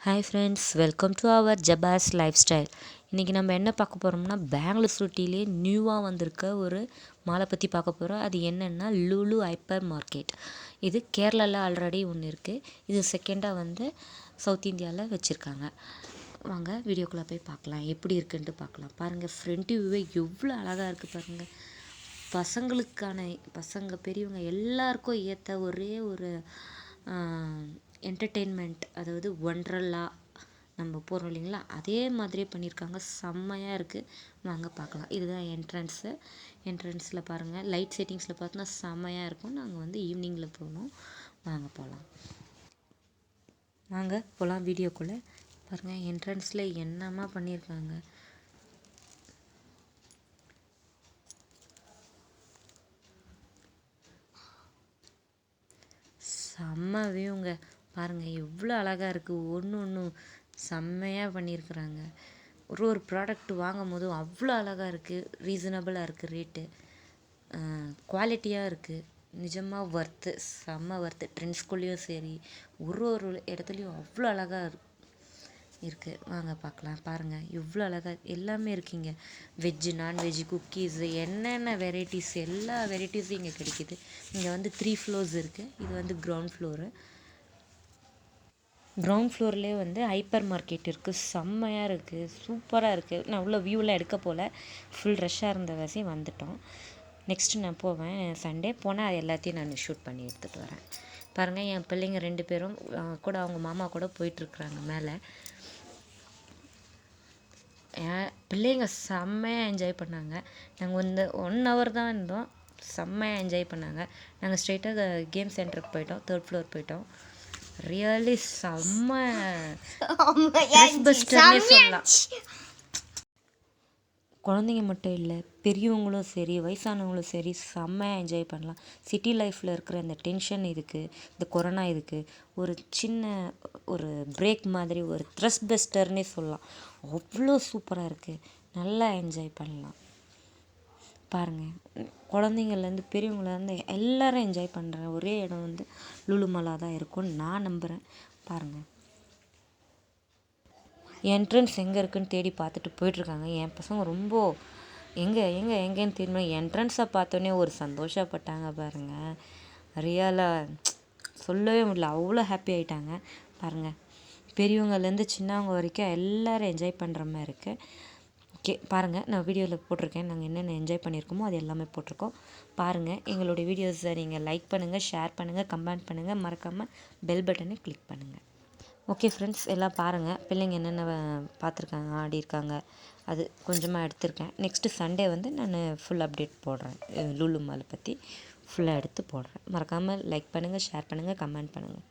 Hi friends, welcome to our ஜபாஸ் lifestyle. இன்றைக்கி நம்ம என்ன பார்க்க போகிறோம்னா, பெங்களூர் சிட்டிலே நியூவாக வந்திருக்க ஒரு மாலை பற்றி பார்க்க போகிறோம். அது என்னென்னா லுலு ஹைப்பர் மார்க்கெட். இது கேரளாவில் ஆல்ரெடி ஒன்று இருக்குது. இது செகண்டாக வந்து சவுத் இந்தியாவில் வச்சுருக்காங்க. வாங்க வீடியோக்குள்ளே போய் பார்க்கலாம், எப்படி இருக்குன்ட்டு பார்க்கலாம். பாருங்கள், ஃப்ரண்ட் வியூவே எவ்வளோ அழகாக இருக்குது பாருங்கள். பசங்க பெரியவங்க எல்லாருக்கும் ஏற்ற ஒரே ஒரு என்டர்டெயின்மெண்ட், அதாவது ஒண்டர்லா நம்ம போகிறோம் இல்லைங்களா, அதே மாதிரியே பண்ணியிருக்காங்க. செம்மையாக இருக்குது. வாங்க பார்க்கலாம். இதுதான் என்ட்ரன்ஸில் பாருங்கள். லைட் செட்டிங்ஸில் பார்த்தோன்னா செம்மையாக இருக்கும். நாங்கள் வந்து ஈவினிங்கில் போனோம். வாங்க போகலாம். வாங்க போகலாம் வீடியோக்குள்ளே. பாருங்கள், என்ட்ரன்ஸில் என்னமா பண்ணியிருக்காங்க. செம்ம வியூங்க. பாருங்கள் எவ்வளோ அழகாக இருக்குது. ஒன்று செம்மையாக பண்ணியிருக்கிறாங்க. ஒரு ப்ராடக்ட் வாங்கும் போதும் அவ்வளோ அழகாக இருக்குது. ரீசனபிளாக இருக்குது ரேட்டு. குவாலிட்டியாக இருக்குது. நிஜமாக ஒர்த்து, செம்ம ஒர்த்து. ட்ரெண்ட்ஸ்குள்ளேயும் சரி, ஒரு இடத்துலையும் அவ்வளோ அழகாக இருக்குது. வாங்க பார்க்கலாம். பாருங்கள் எவ்வளோ அழகாக எல்லாமே இருக்குங்க. வெஜ்ஜு, நான்வெஜ்ஜு, குக்கீஸு, என்னென்ன வெரைட்டிஸ், எல்லா வெரைட்டிஸும் இங்கே கிடைக்கிது. இங்கே வந்து 3 ஃப்ளோர்ஸ் இருக்குது. இது வந்து கிரவுண்ட் ஃப்ளோர்லேயே வந்து ஹைப்பர் மார்க்கெட் இருக்குது. செம்மையாக இருக்குது, சூப்பராக இருக்குது. நான் உள்ள வியூவில் எடுக்க போல், ஃபுல் ரஷ்ஷாக இருந்த வரையும் வந்துட்டோம். நெக்ஸ்ட்டு நான் போவேன். சண்டே போனால் அது எல்லாத்தையும் நான் ஷூட் பண்ணி எடுத்துகிட்டு வரேன். பாருங்கள், என் பிள்ளைங்க 2 பேரும் கூட அவங்க மாமா கூட போயிட்டுருக்குறாங்க மேலே. என் பிள்ளைங்க செம்மையாக என்ஜாய் பண்ணாங்க. நாங்கள் வந்து 1 hour தான் இருந்தோம். செம்மையாக என்ஜாய் பண்ணாங்க. நாங்கள் ஸ்ட்ரெயிட்டாக கேம் சென்டருக்கு போயிட்டோம். 3rd floor போயிட்டோம். ரியலி செம்ம பஸ்டர்னே சொல்லலாம். குழந்தைங்க மட்டும் இல்லை, பெரியவங்களும் சரி, வயசானவங்களும் சரி, செம்மையாக என்ஜாய் பண்ணலாம். சிட்டி லைஃப்பில் இருக்கிற இந்த டென்ஷன் இதுக்கு, இந்த கொரோனா இதுக்கு ஒரு சின்ன ஒரு பிரேக் மாதிரி, ஒரு த்ரெஸ் பஸ்டர்னே சொல்லலாம். அவ்வளோ சூப்பராக இருக்குது. நல்லா என்ஜாய் பண்ணலாம். பாருங்கள், குழந்தைங்கள்லேருந்து பெரியவங்கலேருந்து எல்லோரும் என்ஜாய் பண்ணுற ஒரே இடம் வந்து லுலு மாலா தான் இருக்கும்னு நான் நம்புகிறேன். பாருங்கள், என்ட்ரன்ஸ் எங்கே இருக்குதுன்னு தேடி பார்த்துட்டு போயிட்டுருக்காங்க. என் பசங்க ரொம்ப எங்கேன்னு தெரியுமா, என்ட்ரன்ஸை பார்த்தோன்னே ஒரு சந்தோஷப்பட்டாங்க பாருங்கள். ரியலாக சொல்லவே முடியல, அவ்வளோ ஹாப்பி ஆகிட்டாங்க. பாருங்கள், பெரியவங்கலேருந்து சின்னவங்க வரைக்கும் எல்லோரும் என்ஜாய் பண்ணுற மாதிரி இருக்குது. ஓகே, பாருங்கள், நான் வீடியோவில் போட்டிருக்கேன். நாங்கள் என்னென்ன என்ஜாய் பண்ணியிருக்கோமோ அது எல்லாமே போட்டிருக்கோம். பாருங்கள், எங்களுடைய வீடியோஸை நீங்கள் லைக் பண்ணுங்கள், ஷேர் பண்ணுங்கள், கமெண்ட் பண்ணுங்கள், மறக்காமல் பெல் பட்டனை கிளிக் பண்ணுங்கள். ஓகே ஃப்ரெண்ட்ஸ், எல்லாம் பாருங்கள். பிள்ளைங்க என்னென்ன பார்த்துருக்காங்க, ஆடிருக்காங்க, அது கொஞ்சமாக எடுத்திருக்கேன். நெக்ஸ்ட்டு சண்டே வந்து நான் ஃபுல் அப்டேட் போடுறேன். லுலு மாலை பற்றி ஃபுல்லாக எடுத்து போடுறேன். மறக்காமல் லைக் பண்ணுங்கள், ஷேர் பண்ணுங்கள், கமெண்ட் பண்ணுங்கள்.